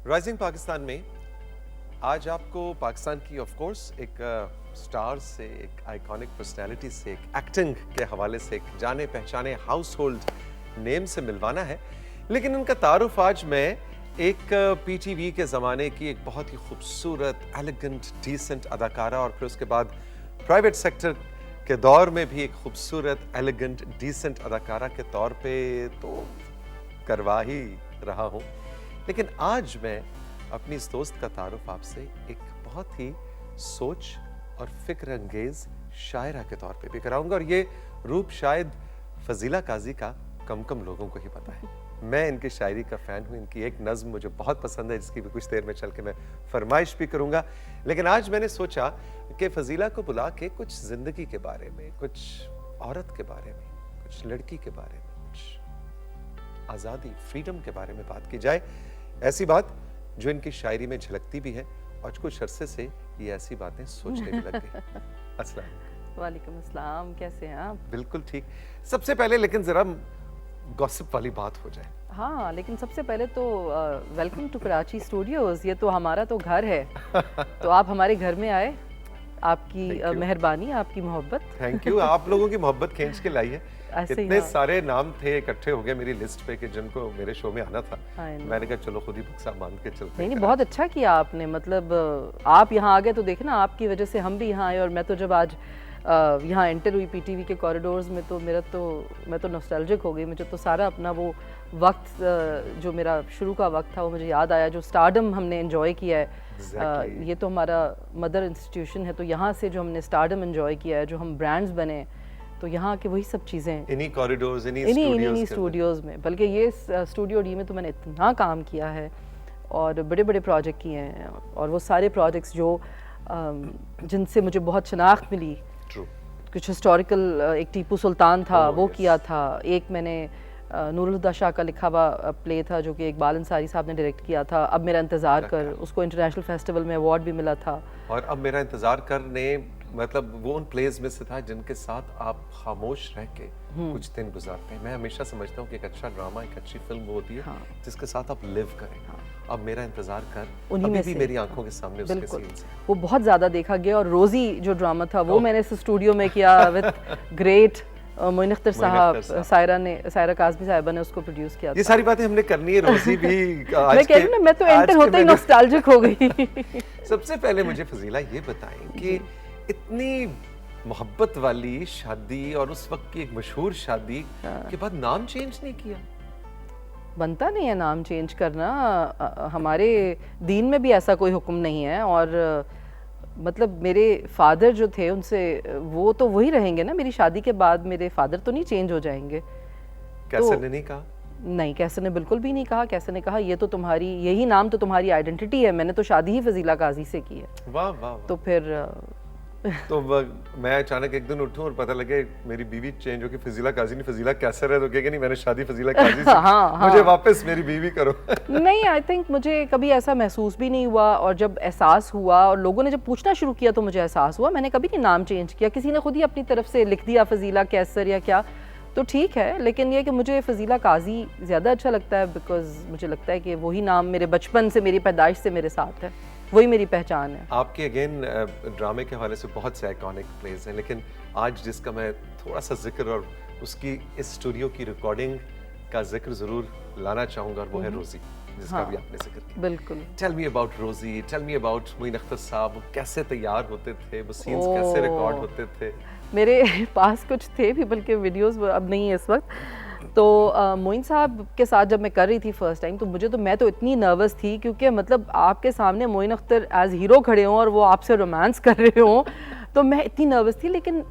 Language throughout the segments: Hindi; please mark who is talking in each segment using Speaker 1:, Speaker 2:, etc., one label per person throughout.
Speaker 1: राइजिंग पाकिस्तान में आज आपको पाकिस्तान की ऑफ कोर्स एक स्टार से, एक आइकॉनिक पर्सनालिटी से, एक एक्टिंग के हवाले से, एक जाने पहचाने हाउस होल्ड नेम से मिलवाना है। लेकिन उनका तारुफ आज मैं एक पीटीवी के ज़माने की एक बहुत ही खूबसूरत, एलिगेंट, डिसेंट अदाकारा और फिर उसके बाद प्राइवेट सेक्टर के दौर में भी एक खूबसूरत, एलिगेंट, डिसेंट अदाकारा के तौर पे तो करवा ही रहा हूँ। लेकिन आज मैं अपनी इस दोस्त का तारुफ आपसे एक बहुत ही सोच और फिक्र अंगेज शायरा के तौर पे भी कराऊंगा, और ये रूप शायद फजीला काजी का कम कम लोगों को ही पता है। मैं इनकी शायरी का फ़ैन हूँ, इनकी एक नज़्म मुझे बहुत पसंद है जिसकी भी कुछ देर में चल के मैं फरमाइश भी करूँगा। लेकिन आज मैंने सोचा कि फजीला को बुला के कुछ ज़िंदगी के बारे में, कुछ औरत के बारे में, कुछ लड़की के बारे में, कुछ आज़ादी, फ्रीडम के बारे में बात की जाए। ऐसी बात जो इनकी शायरी में झलकती भी है और कुछ अरसे से ये ऐसी बातें सोचने भी लग गई। अस्सलाम
Speaker 2: वालेकुम अस्सलाम, कैसे हैं आप?
Speaker 1: बिल्कुल ठीक। सबसे पहले लेकिन जरा गॉसिप वाली बात हो जाए।
Speaker 2: हाँ, लेकिन सबसे पहले तो वेलकम टू कराची स्टूडियोज। ये तो हमारा तो घर है। तो आप हमारे घर में आए, आपकी मेहरबानी, आपकी मोहब्बत।
Speaker 1: Thank you. आप लोगों की मोहब्बत खींच के लाई है। इतने सारे नाम थे, इकट्ठे हो गए मेरी लिस्ट पे कि जिनको मेरे शो में आना था। मैंने कहा चलो खुद ही बक्सा बांध के चलते हैं।
Speaker 2: नहीं, बहुत अच्छा किया आपने। मतलब आप यहाँ आ गए तो देखे ना, आपकी वजह से हम भी यहाँ आए। और मैं तो जब आज यहाँ एंटर हुई पीटीवी के कॉरिडोर्स में तो मैं तो नॉस्टैल्जिक हो गई। मुझे तो सारा अपना वो वक्त जो मेरा शुरू का वक्त था वो मुझे याद आया, जो स्टारडम हमने एंजॉय किया है। ये तो हमारा मदर इंस्टीट्यूशन है, तो यहाँ से जो हमने स्टारडम एंजॉय किया है, जो हम ब्रांड्स बने, तो यहाँ के वही सब चीज़ें
Speaker 1: इन्हीं कॉरिडोर्स,
Speaker 2: इन्हीं स्टूडियोज़ में। बल्कि ये स्टूडियो डी में तो मैंने इतना काम किया है और बड़े बड़े प्रोजेक्ट किए हैं, और वो सारे प्रोजेक्ट्स जो जिनसे मुझे बहुत शनाख्त मिली। कुछ हिस्टोरिकल, एक टीपू सुल्तान था, वो किया था। एक मैंने नूरुल हुदा शाह का लिखा हुआ प्ले था जो कि इकबाल अंसारी साहब ने डायरेक्ट किया था, अब मेरा इंतज़ार कर। उसको इंटरनेशनल फेस्टिवल में अवार्ड भी मिला था।
Speaker 1: और अब मेरा इंतज़ार करने मतलब वो उन प्लेस में से था जिनके साथ आप खामोश रह के कुछ दिन गुजारते हैं। मैं हमेशा समझता हूँ कि एक अच्छा ड्रामा, एक अच्छी फिल्म वो होती है जिसके साथ आप लिव करें। अब मेरा इंतजार कर, अभी भी मेरी आंखों के सामने उसके सीन्स हैं।
Speaker 2: वो बहुत ज़्यादा देखा गया। और रोज़ी जो ड्रामा था वो मैंने इस स्टूडियो में किया विद ग्रेट मोइन अख्तर साहब, सायरा काज़मी साहिबा ने उसको प्रोड्यूस किया।
Speaker 1: ये सारी बातें हमने करनी है। रोज़ी भी आज
Speaker 2: मैं कह रही हूँ, मैं तो एंटर होते ही नॉस्टैल्जिक हो गई।
Speaker 1: सबसे पहले मुझे फजीला ये बताएं कि इतनी मोहब्बत वाली शादी और उस वक्त की एक मशहूर शादी के बाद नाम चेंज नहीं किया?
Speaker 2: बनता नहीं है नाम चेंज करना। हमारे दीन में भी ऐसा कोई हुक्म नहीं है। और मतलब मेरे फादर जो थे उनसे, वो तो वही रहेंगे ना। मेरी शादी के बाद मेरे फादर तो नहीं चेंज हो जाएंगे।
Speaker 1: कैसे ने नहीं कहा?
Speaker 2: नहीं, कैसे ने बिल्कुल भी नहीं कहा। कैसे ने कहा ये तो तुम्हारी, यही नाम तो तुम्हारी आइडेंटिटी है। मैंने तो शादी ही फजीला काजी से की है।
Speaker 1: वाह वाह।
Speaker 2: तो फिर
Speaker 1: तो मैं अचानक एक दिन उठूं और पता लगे मेरी बीवी चेंज होकर फजीला काजी नहीं, फजीला कैसर है, तो कहेगा नहीं मैंने शादी फजीला काजी से। मुझे वापस मेरी बीवी करो।
Speaker 2: नहीं, आई थिंक मुझे कभी ऐसा महसूस भी नहीं हुआ। और जब एहसास हुआ और लोगों ने जब पूछना शुरू किया तो मुझे एहसास हुआ। मैंने कभी नहीं नाम चेंज किया। किसी ने खुद ही अपनी तरफ से लिख दिया फजीला कैसर या क्या, तो ठीक है। लेकिन ये कि मुझे फजीला काजी ज़्यादा अच्छा लगता है, बिकॉज मुझे लगता है कि वही नाम मेरे बचपन से, मेरी पैदाइश से मेरे साथ है, वही मेरी पहचान है।
Speaker 1: आपके अगेन ड्रामे के हवाले से बहुत से आइकॉनिक प्लेस हैं, लेकिन आज जिसका मैं थोड़ा सा जिक्र और उसकी इस स्टूडियो की रिकॉर्डिंग का जिक्र ज़रूर लाना चाहूँगा, और वो है रोज़ी, जिसका भी आपने जिक्र किया।
Speaker 2: बिल्कुल।
Speaker 1: Tell me about Rosie, tell me about Moin Akhtar sahab. कैसे तैयार होते थे वो सीन्स, कैसे रिकॉर्ड होते थे?
Speaker 2: मेरे पास कुछ थे भी, बल्कि वीडियोस अब नहीं है इस वक्त। तो मोइन साहब के साथ जब मैं कर रही थी फर्स्ट टाइम, तो मैं तो इतनी नर्वस थी, क्योंकि मतलब आपके सामने मोइन अख्तर एज हीरो खड़े हों और वो आपसे रोमांस कर रहे हों, तो मैं इतनी नर्वस थी। लेकिन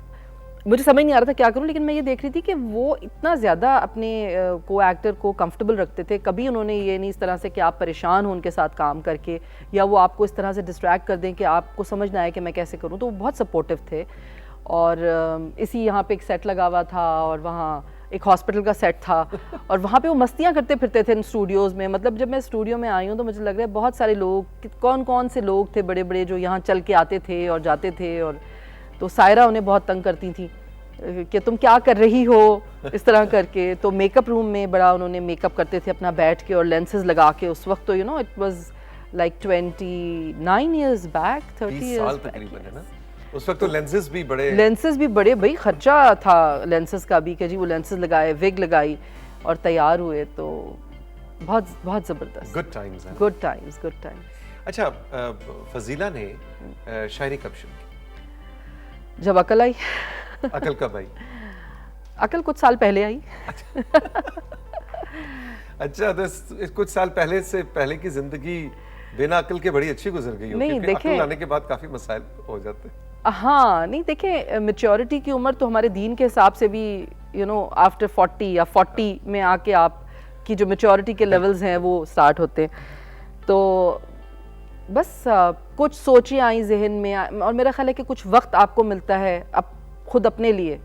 Speaker 2: मुझे समझ नहीं आ रहा था क्या करूं। लेकिन मैं ये देख रही थी कि वो इतना ज़्यादा अपने को एक्टर को कंफर्टेबल रखते थे। कभी उन्होंने ये नहीं इस तरह से कि आप परेशान हो उनके साथ काम करके, या वो आपको इस तरह से डिस्ट्रैक्ट कर दें कि आपको समझ ना आए कि मैं कैसे करूँ। तो वो बहुत सपोर्टिव थे। और इसी यहाँ पे एक सेट लगा हुआ था, और वहाँ एक हॉस्पिटल का सेट था, और वहाँ पे वो मस्तियाँ करते फिरते थे इन स्टूडियोज़ में। मतलब जब मैं स्टूडियो में आई हूँ तो मुझे लग रहा है बहुत सारे लोग, कौन कौन से लोग थे बड़े बड़े जो यहाँ चल के आते थे और जाते थे, और तो सायरा उन्हें बहुत तंग करती थी कि तुम क्या कर रही हो इस तरह करके। तो मेकअप रूम में बड़ा उन्होंने मेकअप करते थे अपना बैठ के और लेंसेज लगा के। उस वक्त तो it was like 29 years back, 30
Speaker 1: 20 साल
Speaker 2: इयर्स
Speaker 1: तकरीबन, है ना? उस वक्त तो लेंसेज भी बड़े
Speaker 2: भाई खर्चा था लेंसेज का भी, कि जी वो लेंसेज लगाए, विग लगाई और तैयार हुए। तो बहुत बहुत ज़बरदस्त
Speaker 1: गुड टाइम्स हैं।
Speaker 2: Good times, good times.
Speaker 1: अच्छा, फजीला ने शायरी कब शुरू की?
Speaker 2: जब अकल आई।
Speaker 1: अकल कब आई?
Speaker 2: अकल कुछ साल पहले आई।
Speaker 1: अच्छा, तो कुछ साल पहले से पहले की जिंदगी बिना अकल के बड़ी अच्छी गुजर गई हो,
Speaker 2: नहीं,
Speaker 1: क्योंकि
Speaker 2: देखें,
Speaker 1: अकल आने के बाद काफी मसाइल हो जाते हैं।
Speaker 2: हाँ, नहीं देखें, मैच्योरिटी की उम्र तो हमारे दीन के हिसाब से भी आफ्टर 40 या 40 में आके आप की जो मैच्योरिटी के लेवल्स हैं वो स्टार्ट होते हैं। तो बस कुछ सोचें आई जहन में, और मेरा ख्याल है कि कुछ वक्त आपको मिलता है खुद अपने लिए।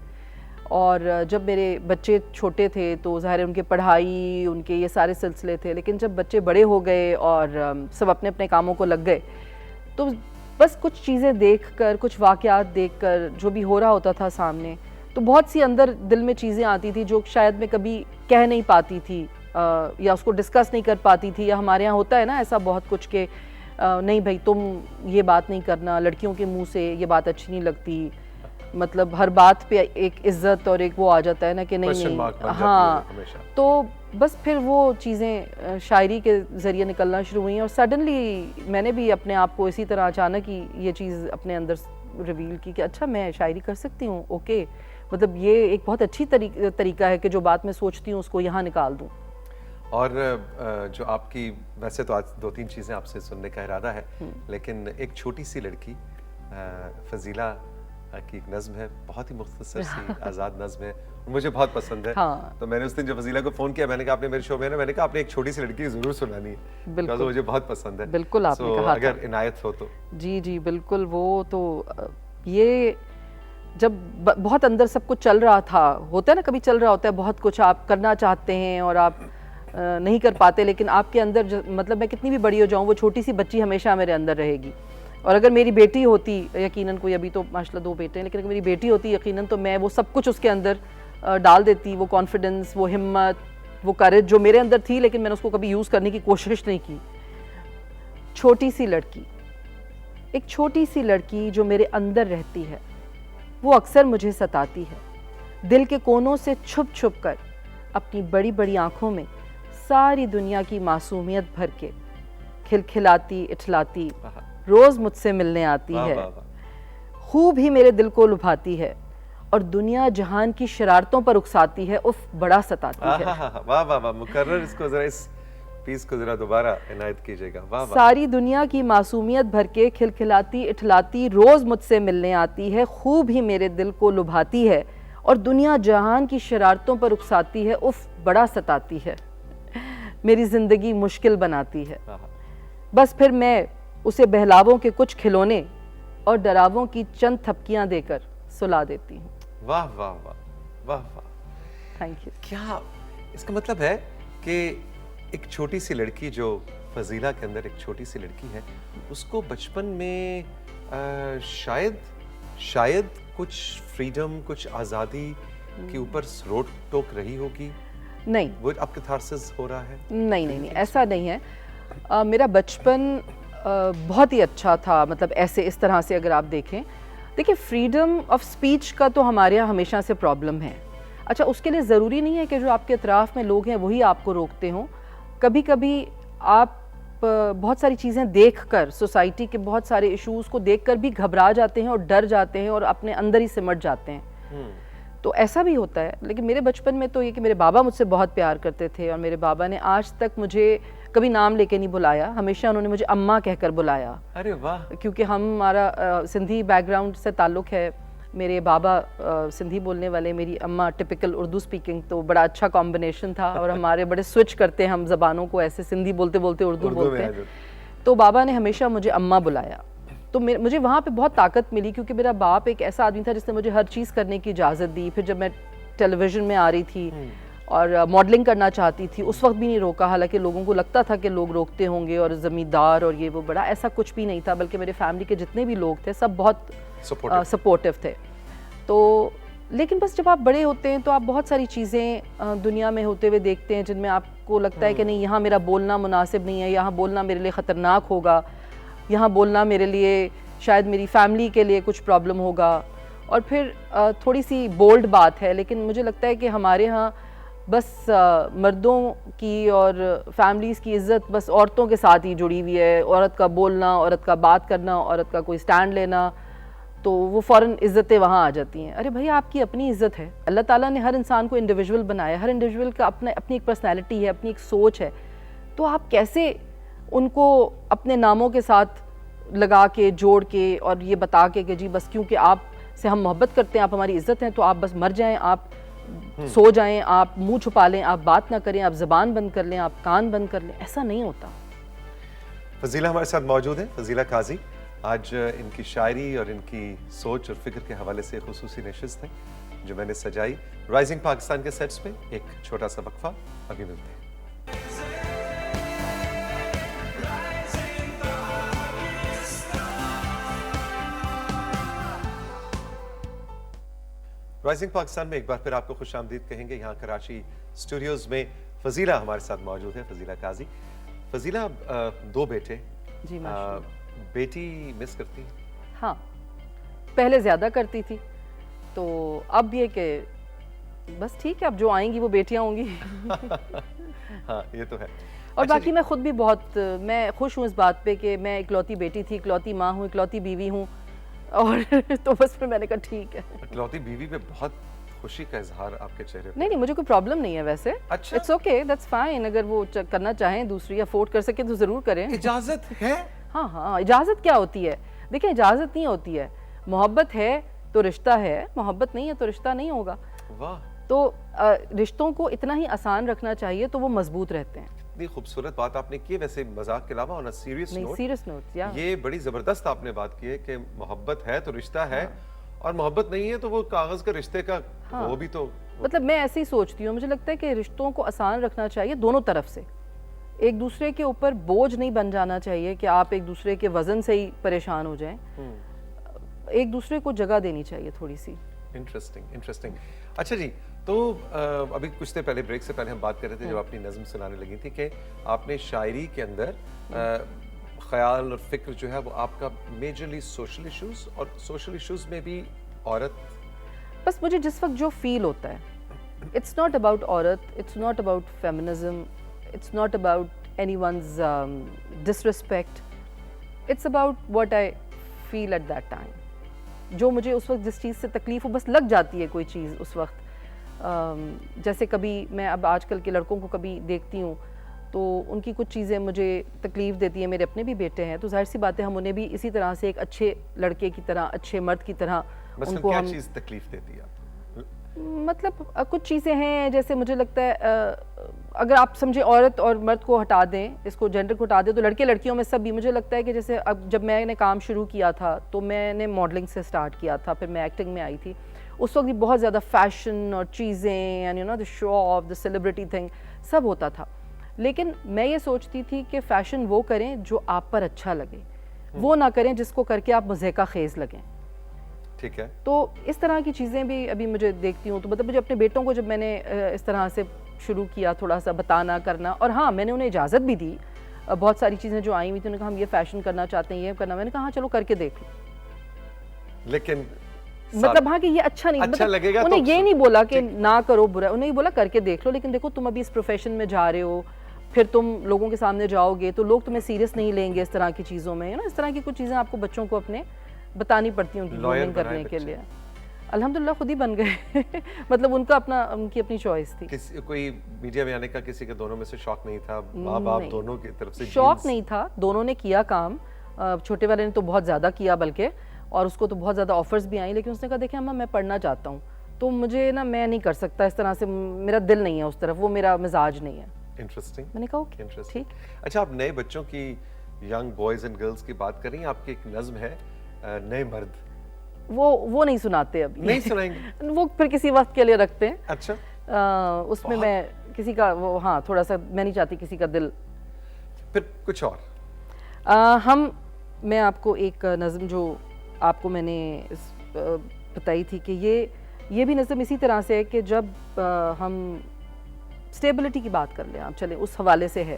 Speaker 2: और जब मेरे बच्चे छोटे थे तो ज़ाहिर है उनकी पढ़ाई, उनके ये सारे सिलसिले थे, लेकिन जब बच्चे बड़े हो गए और सब अपने अपने कामों को लग गए, तो बस कुछ चीज़ें देखकर, कुछ वाक़यात देखकर, जो भी हो रहा होता था सामने, तो बहुत सी अंदर दिल में चीज़ें आती थी जो शायद मैं कभी कह नहीं पाती थी, या उसको डिस्कस नहीं कर पाती थी। या हमारे यहाँ होता है ना ऐसा बहुत कुछ के नहीं भाई तुम ये बात नहीं करना, लड़कियों के मुंह से ये बात अच्छी नहीं लगती, मतलब हर बात पे एक इज्जत और एक वो आ जाता है ना कि नहीं, हाँ। तो बस फिर वो चीज़ें शायरी के ज़रिए निकलना शुरू हुई और सडनली मैंने भी अपने आप को इसी तरह अचानक ही ये चीज़ अपने अंदर रिवील की कि अच्छा मैं शायरी कर सकती हूँ, ओके, मतलब ये एक बहुत अच्छी तरीका है कि जो बात मैं सोचती हूँ उसको यहाँ निकाल दूँ।
Speaker 1: और जो आपकी, वैसे तो आज 2-3 चीज़ें आपसे सुनने का इरादा है, लेकिन एक छोटी सी लड़की फजीला की एक नज़्म है, बहुत ही मुख्तसर सी आज़ाद नज़्म है, मुझे बहुत पसंद है।
Speaker 2: हाँ।
Speaker 1: तो मैंने उस दिन जब फजीला को फ़ोन किया, मैंने कहा आपने मेरे शो में ना, मैंने कहा आपने एक छोटी सी लड़की की ज़रूर सुनानी है, बिकॉज़ मुझे बहुत पसंद है।
Speaker 2: बिल्कुल, आपने कहा
Speaker 1: अगर इनायत हो तो।
Speaker 2: जी जी बिल्कुल। वो तो ये जब बहुत अंदर सब कुछ चल रहा था, होता है ना, कभी चल रहा होता है बहुत कुछ आप करना चाहते हैं और आप नहीं कर पाते, लेकिन आपके अंदर मतलब मैं कितनी भी बड़ी हो जाऊँ, वो छोटी सी बच्ची हमेशा मेरे अंदर रहेगी। और अगर मेरी बेटी होती, यकीनन, कोई अभी तो माशाल्लाह 2 बेटे हैं, लेकिन अगर मेरी बेटी होती यकीनन, तो मैं वो सब कुछ उसके अंदर डाल देती, वो कॉन्फिडेंस, वो हिम्मत, वो करेज जो मेरे अंदर थी, लेकिन मैंने उसको कभी यूज़ करने की कोशिश नहीं की। छोटी सी लड़की, एक छोटी सी लड़की जो मेरे अंदर रहती है, वो अक्सर मुझे सताती है, दिल के कोनों से छुप छुप कर, अपनी बड़ी बड़ी आँखों में सारी दुनिया की मासूमियत भर के, खिलखिलाती इठलाती रोज मुझसे मिलने आती है, खूब ही मेरे दिल को लुभाती है और दुनिया जहान की शरारतों पर उकसाती है, उफ बड़ा सताती है।
Speaker 1: वाह वाह वाह, मुकर्रर इसको जरा, इस पीस को जरा दोबारा इनायत कीजिएगा। वाह वाह।
Speaker 2: सारी दुनिया की मासूमियत भर के, खिलखिलाती इठलाती रोज मुझसे मिलने आती है, खूब ही मेरे दिल को लुभाती है और दुनिया जहान की शरारतों पर उकसाती है, उफ बड़ा सताती है, मेरी जिंदगी मुश्किल बनाती है। बस फिर मैं उसे बहलावों के कुछ खिलौने और डरावों की चंद थपकियां देकर सुला देती हूँ।
Speaker 1: वाह वाह वाह वाह वाह,
Speaker 2: थैंक यू।
Speaker 1: क्या इसका मतलब है कि एक छोटी सी लड़की, जो फजीला के अंदर एक छोटी सी लड़की है, उसको बचपन में शायद कुछ फ्रीडम, कुछ आज़ादी के ऊपर रोक टोक रही होगी?
Speaker 2: नहीं,
Speaker 1: वो आपके थारसेस हो रहा है?
Speaker 2: नहीं नहीं नहीं, ऐसा नहीं है। मेरा बचपन बहुत ही अच्छा था, मतलब ऐसे इस तरह से अगर आप देखें, देखिए फ्रीडम ऑफ स्पीच का तो हमारे यहाँ हमेशा से प्रॉब्लम है। अच्छा, उसके लिए ज़रूरी नहीं है कि जो आपके अतराफ़ में लोग हैं वही आपको रोकते हों। कभी कभी आप बहुत सारी चीज़ें देखकर, सोसाइटी के बहुत सारे इश्यूज़ को देखकर भी घबरा जाते हैं और डर जाते हैं और अपने अंदर ही सिमट जाते हैं। तो ऐसा भी होता है। लेकिन मेरे बचपन में तो ये कि मेरे बाबा मुझसे बहुत प्यार करते थे और मेरे बाबा ने आज तक मुझे कभी नाम लेके नहीं बुलाया, हमेशा उन्होंने मुझे अम्मा कहकर बुलाया।
Speaker 1: अरे वाह।
Speaker 2: क्योंकि हमारा सिंधी बैकग्राउंड से ताल्लुक़ है, मेरे बाबा सिंधी बोलने वाले, मेरी अम्मा टिपिकल उर्दू स्पीकिंग, तो बड़ा अच्छा कॉम्बिनेशन था और हमारे बड़े स्विच करते हैं हम ज़बानों को, ऐसे सिंधी बोलते बोलते उर्दू बोलते हैं। तो बाबा ने हमेशा मुझे अम्मा बुलाया, तो मुझे वहाँ पे बहुत ताकत मिली, क्योंकि मेरा बाप एक ऐसा आदमी था जिसने मुझे हर चीज़ करने की इजाज़त दी। फिर जब मैं टेलीविज़न में आ रही थी और मॉडलिंग करना चाहती थी, उस वक्त भी नहीं रोका, हालांकि लोगों को लगता था कि लोग रोकते होंगे और ज़मींदार और ये वो, बड़ा ऐसा कुछ भी नहीं था, बल्कि मेरे फैमिली के जितने भी लोग थे सब बहुत
Speaker 1: Supportive.
Speaker 2: सपोर्टिव थे। तो लेकिन बस जब आप बड़े होते हैं तो आप बहुत सारी चीज़ें दुनिया में होते हुए देखते हैं जिनमें आपको लगता है कि नहीं, यहाँ मेरा बोलना मुनासिब नहीं है, यहाँ बोलना मेरे लिए ख़तरनाक होगा, यहाँ बोलना मेरे लिए शायद मेरी फैमिली के लिए कुछ प्रॉब्लम होगा। और फिर थोड़ी सी बोल्ड बात है, लेकिन मुझे लगता है कि हमारे यहाँ बस मर्दों की और फैमिलीज़ की इज़्ज़त बस औरतों के साथ ही जुड़ी हुई है। औरत का बोलना, औरत का बात करना, औरत का कोई स्टैंड लेना, तो वो फ़ौरन इज़्ज़तें वहाँ आ जाती हैं। अरे भाई, आपकी अपनी इज़्ज़त है। अल्लाह ताला ने हर इंसान को इंडिविजुअल बनाया है, हर इंडिविजुअल का अपनी एक पर्सनैलिटी है, अपनी एक सोच है। तो आप कैसे उनको अपने नामों के साथ लगा के, जोड़ के और ये बता के कि जी बस क्योंकि आप से हम मोहब्बत करते हैं, आप हमारी इज़्ज़त हैं, तो आप बस मर जाएं, आप सो जाएं, आप मुंह छुपा लें, आप बात ना करें, आप ज़बान बंद कर लें, आप कान बंद कर लें, ऐसा नहीं होता।
Speaker 1: फजीला हमारे साथ मौजूद है, फजीला काजी। आज इनकी शायरी और इनकी सोच और फिक्र के हवाले से खुसूसी नशिस्त है जो मैंने सजाई राइजिंग पाकिस्तान के सेट्स पे। एक छोटा सा वक्फा, अभी मिलते हैं। राइजिंग पाकिस्तान में एक बार फिर आपको खुश आमदीद कहेंगे। यहाँ कराची स्टूडियोज में फजीला हमारे साथ मौजूद है, फजीला काजी। फजीला, दो बेटे
Speaker 2: जी माशाल्लाह।
Speaker 1: बेटी मिस करती है?
Speaker 2: हाँ, पहले ज़्यादा करती थी, तो अब ये कि बस ठीक है, अब जो आएंगी वो बेटियां होंगी।
Speaker 1: हाँ, ये तो है।
Speaker 2: और बाकी मैं खुद भी बहुत मैं खुश हूँ इस बात पे कि मैं इकलौती बेटी थी, इकलौती माँ हूँ, इकलौती बीवी हूँ। और तो बस फिर मैंने कहा ठीक है।
Speaker 1: इकलौती बीवी पे बहुत खुशी का इजहार आपके चेहरे पे।
Speaker 2: नहीं, मुझे कोई प्रॉब्लम नहीं है वैसे।
Speaker 1: अच्छा,
Speaker 2: इट्स ओके, दैट्स फाइन। अगर वो करना चाहें, दूसरी अफोर्ड कर सके तो ज़रूर करें।
Speaker 1: इजाजत है?
Speaker 2: हाँ हाँ, इजाज़त क्या होती है? देखिए, इजाज़त नहीं होती है। मोहब्बत है तो रिश्ता है, मोहब्बत नहीं है तो रिश्ता नहीं होगा।
Speaker 1: वाह।
Speaker 2: तो रिश्तों को इतना ही आसान रखना चाहिए तो वो मजबूत रहते हैं।
Speaker 1: इतनी खूबसूरत बात आपने की है, वैसे मजाक के अलावा ऑन अ सीरियस
Speaker 2: नहीं,
Speaker 1: नोट।
Speaker 2: सीरियस नोट, या
Speaker 1: ये बड़ी जबरदस्त आपने बात की है कि मोहब्बत है तो रिश्ता है, और मोहब्बत नहीं है तो वो कागज के रिश्ते का वो भी तो
Speaker 2: मतलब मैं ऐसे ही सोचती हूँ। मुझे लगता है कि रिश्तों को आसान रखना चाहिए दोनों तरफ से। एक दूसरे के ऊपर बोझ नहीं बन जाना चाहिए कि आप एक दूसरे के वजन से ही परेशान हो जाएं। एक दूसरे को जगह देनी चाहिए थोड़ी सी।
Speaker 1: Interesting, interesting. अच्छा जी, तो अभी कुछ देर पहले, ब्रेक से पहले हम बात कर रहे थे जब अपनी नज़म सुनाने लगी थी कि आपने शायरी के अंदर ख्याल और फिक्र जो है वो आपका मेजरली सोशल इश्यूज, और सोशल इश्यूज में भी औरत।
Speaker 2: बस मुझे जिस वक्त जो फील होता है, इट्स नॉट अबाउट औरत, it's not about feminism, it's not about anyone's disrespect, it's about what I feel at that time। जो मुझे उस वक्त जिस चीज़ से तकलीफ़ हो, बस लग जाती है कोई चीज़ उस वक्त। जैसे कभी मैं अब आजकल के लड़कों को कभी देखती हूँ तो उनकी कुछ चीज़ें मुझे तकलीफ़ देती हैं। मेरे अपने भी बेटे हैं, तो जाहिर सी बात है हम उन्हें भी इसी तरह से एक अच्छे लड़के की तरह, अच्छे मर्द की तरह उनको
Speaker 1: क्या
Speaker 2: हम
Speaker 1: चीज़ तकलीफ़ देती है?
Speaker 2: मतलब कुछ चीज़ें हैं, जैसे मुझे लगता है अगर आप समझे औरत और मर्द को हटा दें, इसको जेंडर को हटा दें, तो लड़के लड़कियों में सब भी मुझे लगता है कि जैसे अब जब मैंने काम शुरू किया था तो मैंने मॉडलिंग से स्टार्ट किया था, फिर मैं एक्टिंग में आई थी। उस वक्त भी बहुत ज़्यादा फैशन और चीज़ें and you know the show off, the celebrity thing सब होता था। लेकिन मैं ये सोचती थी कि फ़ैशन वो करें जो आप पर अच्छा लगे, वो ना करें जिसको करके आप मज़े का खेज़ लगें।
Speaker 1: ठीक है।
Speaker 2: तो इस तरह की चीज़ें भी अभी मुझे देखती हूँ, तो मतलब मुझे अपने बेटों को जब मैंने इस तरह से शुरू किया थोड़ा सा बताना करना, और हाँ मैंने उन्हें इजाज़त भी दी। बहुत सारी चीज़ें जो आई हुई थी उन्होंने कहा हम ये फ़ैशन करना चाहते हैं, ये करना, मैंने कहा हाँ चलो करके देख लो।
Speaker 1: लेकिन
Speaker 2: मतलब हाँ कि ये अच्छा नहीं,
Speaker 1: अच्छा
Speaker 2: मतलब
Speaker 1: लगेगा
Speaker 2: उन्हें
Speaker 1: तो
Speaker 2: ये नहीं बोला कि ना करो बुरा, उन्हें ये बोला करके देख लो। लेकिन देखो तुम अभी इस प्रोफेशन में जा रहे हो, फिर तुम लोगों के सामने जाओगे तो लोग तुम्हें सीरियस नहीं लेंगे इस तरह की चीज़ों में, ना इस तरह की कुछ चीज़ें आपको बच्चों को अपने बतानी पड़ती हैं उनकी ग्रूमिंग करने के लिए। अल्हम्दुलिल्लाह खुद ही बन गए। मतलब उनका अपना, उनकी अपनी चॉइस थी।
Speaker 1: कोई मीडिया में आने का किसी के दोनों में से शौक नहीं था? माँ बाप दोनों की तरफ से
Speaker 2: शौक नहीं था, दोनों ने किया काम। छोटे वाले ने तो बहुत ज़्यादा किया बल्कि, और उसको तो बहुत ज़्यादा ऑफर्स भी आई, लेकिन उसने कहा देखिए अम्मा मैं पढ़ना चाहता हूँ, तो मुझे ना मैं नहीं कर सकता इस तरह से, मेरा दिल नहीं है उस तरफ, वो मेरा मिजाज नहीं है।
Speaker 1: इंटरेस्टिंग।
Speaker 2: मैंने कहा ओके ठीक।
Speaker 1: अच्छा, आप नए बच्चों की, यंग बॉयज एंड गर्ल्स की बात कर रही हैं, आपकी एक नज्म है नए मर्द,
Speaker 2: वो नहीं सुनाते अभी।
Speaker 1: नहीं सुनाएंगे?
Speaker 2: वो फिर किसी वक्त के लिए रखते हैं।
Speaker 1: अच्छा।
Speaker 2: उसमें मैं किसी का वो, हाँ थोड़ा सा मैं नहीं चाहती किसी का दिल।
Speaker 1: फिर कुछ और
Speaker 2: मैं आपको एक नज़म जो आपको मैंने बताई थी कि ये भी नज़म इसी तरह से है कि जब हम स्टेबिलिटी की बात कर लें, आप चलें उस हवाले से है।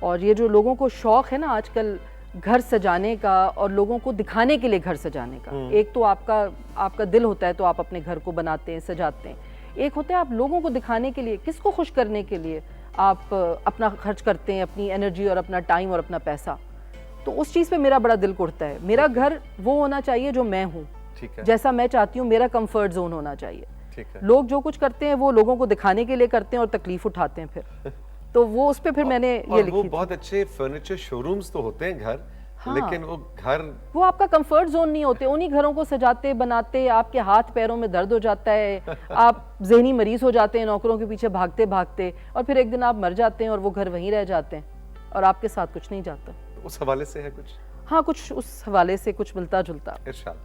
Speaker 2: और ये जो लोगों को शौक़ है ना आजकल घर सजाने का और लोगों को दिखाने के लिए घर सजाने का, एक तो आपका दिल होता है तो आप अपने घर को बनाते हैं, सजाते हैं। एक होता है आप लोगों को दिखाने के लिए, किसको खुश करने के लिए आप अपना खर्च करते हैं, अपनी एनर्जी और अपना टाइम और अपना पैसा। तो उस चीज़ पे मेरा बड़ा दिल उठता है। मेरा घर वो होना चाहिए जो मैं हूँ, जैसा मैं चाहती हूँ, मेरा कंफर्ट जोन होना चाहिए। लोग जो कुछ करते हैं वो लोगों को दिखाने के लिए करते हैं और तकलीफ उठाते हैं फिर। तो वो उस पे फिर मैंने ये लिखी
Speaker 1: वो बहुत अच्छे फर्नीचर शोरूम्स तो होते हैं घर, हाँ, लेकिन वो
Speaker 2: आपका कंफर्ट जोन नहीं होते। उन्हीं घरों को सजाते बनाते आपके हाथ पैरों में दर्द हो जाता है, आप जहनी मरीज हो जाते हैं नौकरों के पीछे भागते भागते, और फिर एक दिन आप मर जाते हैं और वो घर वहीं रह जाते हैं और आपके साथ कुछ नहीं जाता।
Speaker 1: उस हवाले से है कुछ?
Speaker 2: हाँ, कुछ उस हवाले से कुछ मिलता जुलता।
Speaker 1: इरशाद।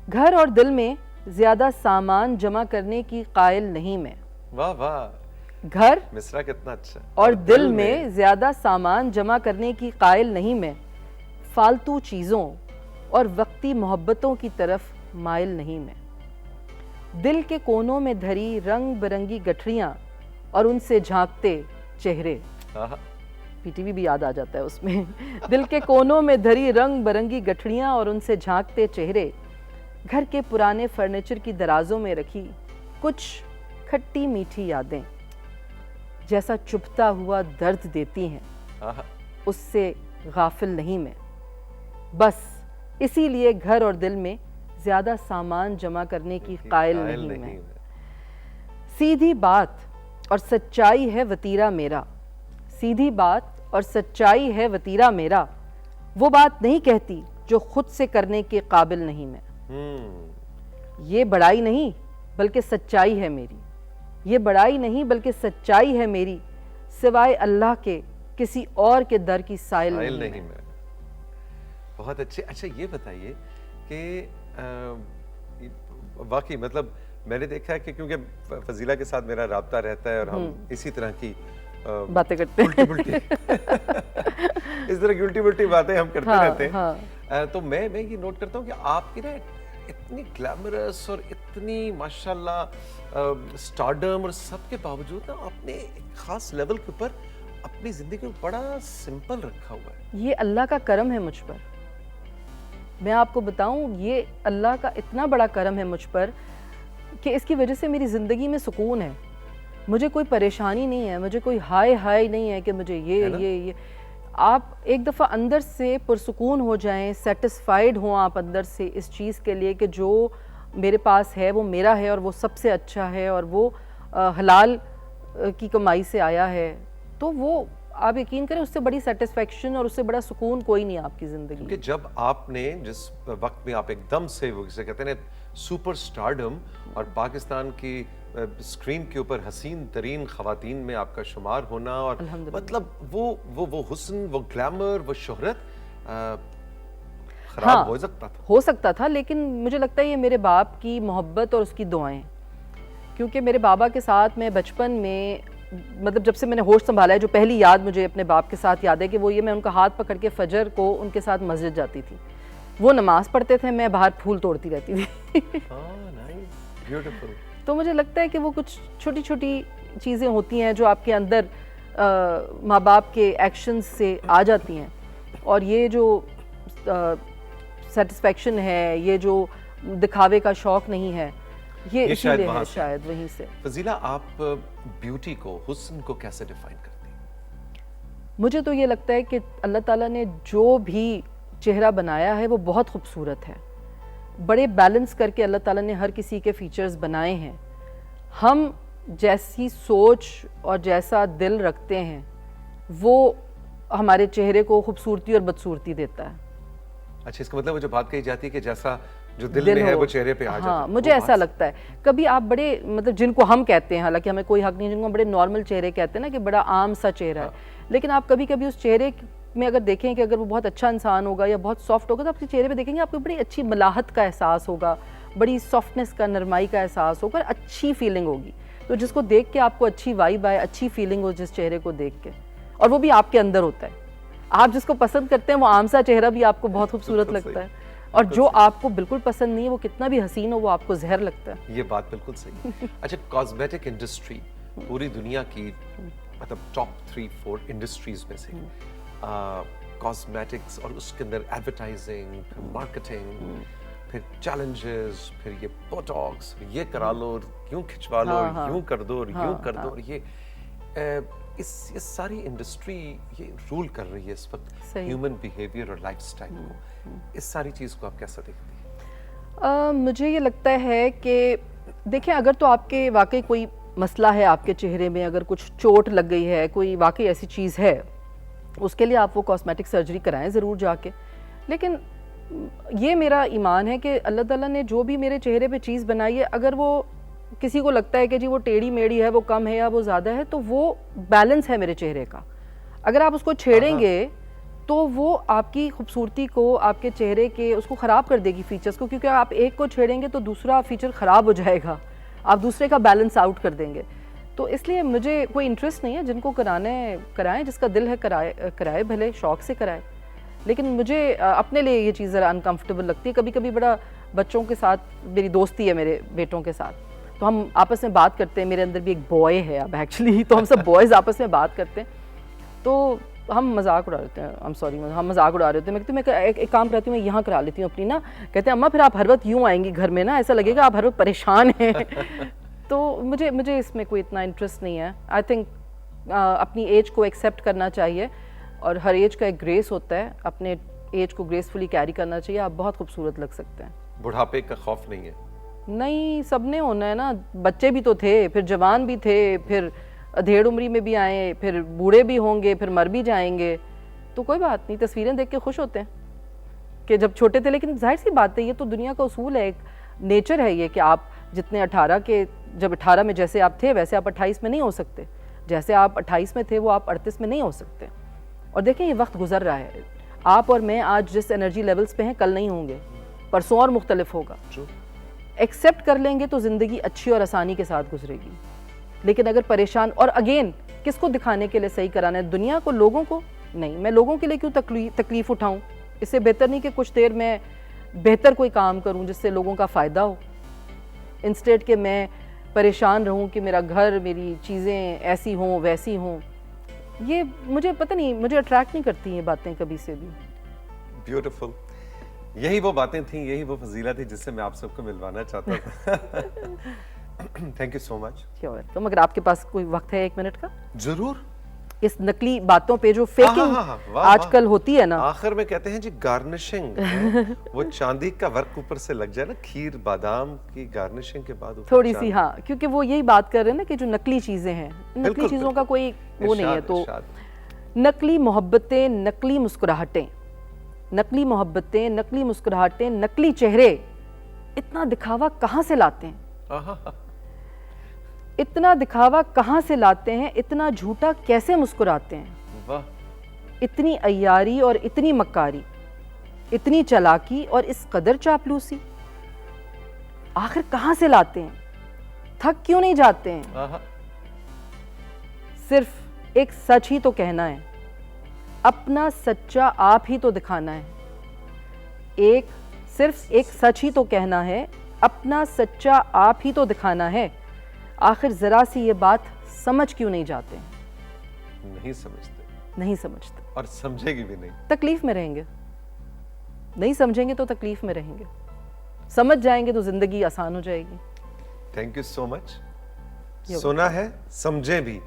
Speaker 2: घर और दिल में ज्यादा सामान जमा करने की कायल नहीं मैं।
Speaker 1: वाह वाह,
Speaker 2: घर
Speaker 1: मिसरा कितना अच्छा।
Speaker 2: और दिल में ज्यादा सामान जमा करने की कायल नहीं मैं, फालतू चीजों और वक्ती मोहब्बतों की तरफ माइल नहीं मैं। दिल के कोनों में धरी रंग बिरंगी गठरियां और उनसे झांकते चेहरे। पीटीवी भी याद आ जाता है उसमें। दिल के कोनों में धरी रंग बिरंगी गठरियां और उनसे झांकते चेहरे, घर के पुराने फर्नीचर की दराजों में रखी कुछ खट्टी मीठी यादें, जैसा चुभता हुआ दर्द देती हैं, उससे गाफिल नहीं मैं। बस इसीलिए घर और दिल में ज्यादा सामान जमा करने की कायल नहीं मैं। सीधी बात और सच्चाई है वतीरा मेरा, सीधी बात और सच्चाई है वतीरा मेरा, वो बात नहीं कहती जो खुद से करने के काबिल नहीं मैं। ये बड़ाई नहीं बल्कि सच्चाई है मेरी, ये बड़ाई नहीं बल्कि सच्चाई है मेरी, सिवाय अल्लाह के किसी और के दर की साइल नहीं मैं।
Speaker 1: बहुत अच्छे। अच्छा ये बताइए कि वाकई मतलब मैंने देखा है कि क्योंकि फजीला के साथ मेरा राब्ता रहता है और हम इसी तरह की
Speaker 2: बातें करते हैं,
Speaker 1: इस तरह की उल्टी उल्टी बातें हम करते रहते हैं। तो मैं ये नोट करता हूँ कि आपकी ना इतनी ग्लैमरस और इतनी माशाल्लाह स्टारडम और सबके बावजूद ना आपने एक खास लेवल के ऊपर अपनी जिंदगी को बड़ा सिंपल रखा हुआ है।
Speaker 2: ये अल्लाह का करम है मुझ पर। मैं आपको बताऊं, ये अल्लाह का इतना बड़ा करम है मुझ पर कि इसकी वजह से मेरी ज़िंदगी में सुकून है। मुझे कोई परेशानी नहीं है, मुझे कोई हाय हाय नहीं है कि मुझे ये। आप एक दफ़ा अंदर से पुरसुकून हो जाएं, सेटिस्फाइड हों आप अंदर से इस चीज़ के लिए कि जो मेरे पास है वो मेरा है और वो सबसे अच्छा है और वो हलाल की कमाई से आया है, तो वो आप यकीन करें उससे बड़ी सेटिस्फेक्शन और उससे बड़ा सुकून कोई नहीं आपकी ज़िंदगी।
Speaker 1: क्योंकि जब आपने जिस वक्त में आप एकदम से वो जिसे कहते हैं सुपर स्टारडम और पाकिस्तान की स्क्रीन के ऊपर हसीन तरीन खवातीन में आपका शुमार होना और मतलब वो हुस्न, वो ग्लैमर, वो शोहरत खराब हो सकता था,
Speaker 2: लेकिन मुझे लगता है ये मेरे बाप की मोहब्बत और उसकी दुआएं, क्योंकि मेरे बाबा के साथ मैं बचपन में मतलब जब से मैंने होश संभाला है, जो पहली याद मुझे अपने बाप के साथ याद है कि वो ये, मैं उनका हाथ पकड़ के फजर को उनके साथ मस्जिद जाती थी। वो नमाज पढ़ते थे, मैं बाहर फूल तोड़ती रहती थी। तो मुझे लगता है कि वो कुछ छोटी छोटी चीज़ें होती हैं जो आपके अंदर माँ बाप के एक्शंस से आ जाती हैं, और ये जो सेटिस्फेक्शन है, ये जो दिखावे का शौक़ नहीं है, ये इसीलिए है शायद वहीं से।
Speaker 1: फजीला, आप ब्यूटी को, हुस्न को कैसे डिफाइन करती हैं?
Speaker 2: मुझे तो ये लगता है कि अल्लाह ताला ने जो भी चेहरा बनाया है वो बहुत खूबसूरत है। बड़े बैलेंस करके अल्लाह ताला ने हर किसी के फीचर्स बनाए हैं। हम जैसी सोच और जैसा दिल रखते हैं वो हमारे चेहरे को खूबसूरती और बदसूरती देता है।
Speaker 1: अच्छा, इसका मतलब वो जो बात कही जाती है कि जैसा जो दिल में है वो चेहरे पे आ जाता है।
Speaker 2: हाँ, मुझे ऐसा लगता है। कभी आप बड़े मतलब जिनको हम कहते हैं, हालांकि हमें कोई हक नहीं, जिनको हम बड़े नॉर्मल चेहरे कहते हैं ना कि बड़ा आम सा चेहरा है, लेकिन आप कभी कभी उस चेहरे में अगर देखें कि अगर वो बहुत अच्छा इंसान होगा या बहुत सॉफ्ट होगा, तो आपके चेहरे पे देखेंगे आपको बड़ी अच्छी मलाहत का एहसास होगा, बड़ी सॉफ्टनेस का, नरमाई का एहसास होगा, अच्छी फीलिंग होगी। तो जिसको देख के आपको अच्छी वाइब आए, अच्छी फीलिंग हो जिस चेहरे को देख के, और वो भी आपके अंदर होता है। आप जिसको पसंद करते हैं वो आम सा चेहरा भी आपको बहुत खूबसूरत
Speaker 1: बिल्कुल
Speaker 2: लगता
Speaker 1: सही,
Speaker 2: है, और जो आपको बिल्कुल पसंद नहीं है वो कितना भी हसीन हो वो आपको जहर लगता है।
Speaker 1: ये बात बिल्कुल सही। अच्छा, कॉस्मेटिक इंडस्ट्री पूरी दुनिया की मतलब टॉप 3-4 इंडस्ट्रीज में से कॉस्मेटिक्स, और उसके अंदर एडवर्टाइजिंग, फिर मार्केटिंग, फिर चैलेंजेस, फिर ये बोटॉक्स, ये करा लो, यूं खिंचवा लो, यूं कर दो, यूं कर दो, और ये ये सारी इंडस्ट्री ये रूल कर रही है इस वक्त ह्यूमन बिहेवियर और लाइफस्टाइल को। इस सारी चीज को आप कैसा देखते हैं?
Speaker 2: मुझे ये लगता है कि देखिए, अगर तो आपके वाकई कोई मसला है आपके चेहरे में, अगर कुछ चोट लग गई है, कोई वाकई ऐसी चीज़ है, उसके लिए आप वो कॉस्मेटिक सर्जरी कराएं ज़रूर जाके। लेकिन ये मेरा ईमान है कि अल्लाह ताला ने जो भी मेरे चेहरे पे चीज़ बनाई है, अगर वो किसी को लगता है कि जी वो टेढ़ी मेढ़ी है, वो कम है या वो ज़्यादा है, तो वो बैलेंस है मेरे चेहरे का। अगर आप उसको छेड़ेंगे तो वो आपकी खूबसूरती को, आपके चेहरे के उसको ख़राब कर देगी फीचर्स को, क्योंकि आप एक को छेड़ेंगे तो दूसरा फीचर ख़राब हो जाएगा, आप दूसरे का बैलेंस आउट कर देंगे। तो इसलिए मुझे कोई इंटरेस्ट नहीं है, जिनको कराने कराएं, जिसका दिल है कराए भले शौक़ से कराए। लेकिन मुझे अपने लिए ये चीज़ ज़रा अनकम्फर्टेबल लगती है। कभी कभी बड़ा बच्चों के साथ मेरी दोस्ती है, मेरे बेटों के साथ, तो हम आपस में बात करते हैं। मेरे अंदर भी एक बॉय है अब एक्चुअली, तो हम सब बॉयज़ आपस में बात करते हैं, तो हम मजाक उड़ा लेते हैं, हम मजाक उड़ा रहे होते हैं। मैं कहती हूँ मैं एक काम करती हूँ, मैं यहाँ करा लेती हूँ अपनी ना। कहते हैं अम्मा फिर आप हर वक्त यूँ आएंगी घर में ना, ऐसा लगेगा आप हर वक्त परेशान हैं। तो मुझे इसमें कोई इतना इंटरेस्ट नहीं है। आई थिंक अपनी एज को एक्सेप्ट करना चाहिए, और हर एज का एक ग्रेस होता है, अपने एज को ग्रेसफुली कैरी करना चाहिए। आप बहुत खूबसूरत लग सकते हैं।
Speaker 1: बुढ़ापे का खौफ नहीं है?
Speaker 2: नहीं, सबने होना है ना। बच्चे भी तो थे, फिर जवान भी थे, फिर अधेड़ उम्री में भी आए, फिर बूढ़े भी होंगे, फिर मर भी जाएंगे। तो कोई बात नहीं, तस्वीरें देख के खुश होते हैं कि जब छोटे थे। लेकिन जाहिर सी बात है, ये तो दुनिया का उसूल है, एक नेचर है ये, कि आप जितने 18 के, जब 18 में जैसे आप थे वैसे आप 28 में नहीं हो सकते, जैसे आप 28 में थे वो आप 38 में नहीं हो सकते। और देखें, ये वक्त गुजर रहा है, आप और मैं आज जिस एनर्जी लेवल्स पे हैं कल नहीं होंगे, परसों और मुख्तलिफ होगा। एक्सेप्ट कर लेंगे तो ज़िंदगी अच्छी और आसानी के साथ गुजरेगी। लेकिन अगर परेशान, और अगेन किसको दिखाने के लिए सही कराना है? दुनिया को, लोगों को? नहीं, मैं लोगों के लिए क्यों तकलीफ़ उठाऊं? इससे बेहतर नहीं कि कुछ देर मैं बेहतर कोई काम करूं जिससे लोगों का फ़ायदा हो, इंस्टेड के मैं परेशान रहूं कि मेरा घर, मेरी चीज़ें ऐसी हों वैसी हों। ये मुझे पता नहीं, मुझे अट्रैक्ट नहीं करती ये बातें कभी से भी।
Speaker 1: ब्यूटीफुल। यही वो बातें थी, यही वो फजीला थी जिससे मैं आप सबको मिलवाना चाहता था। Thank you so much.
Speaker 2: तो मगर आपके पास कोई वक्त है 1 मिनट का?
Speaker 1: जरूर।
Speaker 2: इस नकली बातों पे जो फेकिंग आजकल होती है ना,
Speaker 1: आखिर में कहते हैं जी गार्निशिंग, वो चांदी का वर्क ऊपर से लग जाए ना, खीर बादाम की गार्निशिंग के बाद
Speaker 2: थोड़ी सी, हाँ, क्योंकि वो यही बात कर रहे हैं ना कि जो नकली चीजें हैं, नकली चीजों का कोई वो नहीं है। तो नकली मोहब्बतें, नकली मुस्कुराहटें, नकली मोहब्बतें, नकली मुस्कुराहटें, नकली चेहरे, इतना दिखावा कहाँ से लाते हैं? इतना दिखावा कहाँ से लाते हैं? इतना झूठा कैसे मुस्कुराते हैं?
Speaker 1: वाह।
Speaker 2: इतनी अय्यारी और इतनी मक्कारी, इतनी चालाकी और इस कदर चापलूसी, आखिर कहाँ से लाते हैं? थक क्यों नहीं जाते हैं? सिर्फ एक सच ही तो कहना है, अपना सच्चा आप ही तो दिखाना है। सिर्फ एक सच ही तो कहना है, अपना सच्चा आप ही तो दिखाना है। आखिर जरा सी ये बात समझ क्यों नहीं जाते हैं?
Speaker 1: नहीं समझते और समझेगी भी नहीं।
Speaker 2: तकलीफ में रहेंगे, नहीं समझेंगे तो तकलीफ में रहेंगे, समझ जाएंगे तो जिंदगी आसान हो जाएगी।
Speaker 1: Thank you so much. सुना है, समझे भी,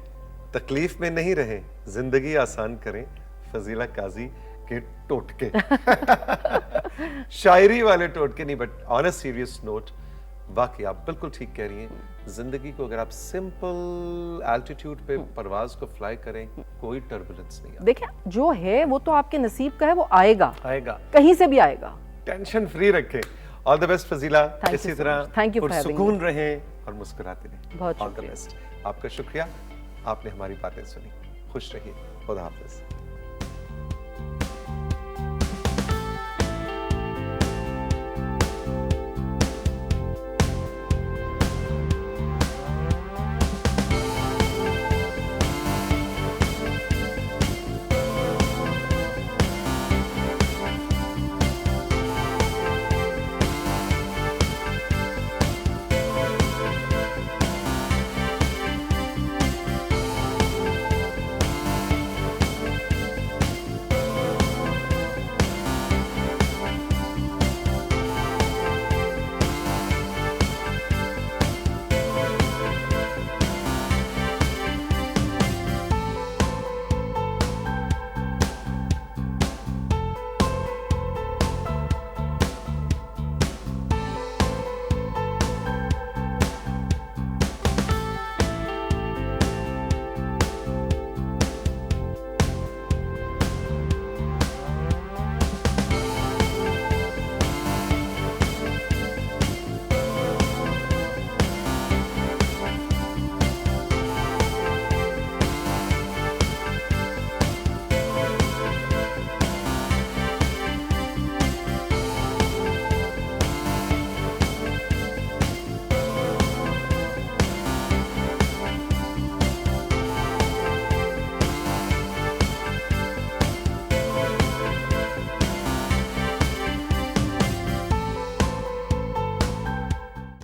Speaker 1: तकलीफ में नहीं रहे, जिंदगी आसान करें, फजीला काजी के टोटके। शायरी वाले टोटके नहीं, but on a serious note, बाकी आप बिल्कुल ठीक कह रही हैं। जिंदगी को अगर आप सिंपल एल्टीट्यूड पे परवाज को फ्लाई करें, कोई टर्बुलेंस नहीं।
Speaker 2: देखिए, जो है वो तो आपके नसीब का है, वो आएगा कहीं से भी आएगा।
Speaker 1: टेंशन फ्री रखें। ऑल द बेस्ट फजीला, इसी तरह
Speaker 2: थैंक यू,
Speaker 1: सुकून रहें और मुस्कुराते रहें।
Speaker 2: बहुत
Speaker 1: ऑल द बेस्ट। आपका शुक्रिया, आपने हमारी बातें सुनी। खुश रहिए। खुदा हाफिज।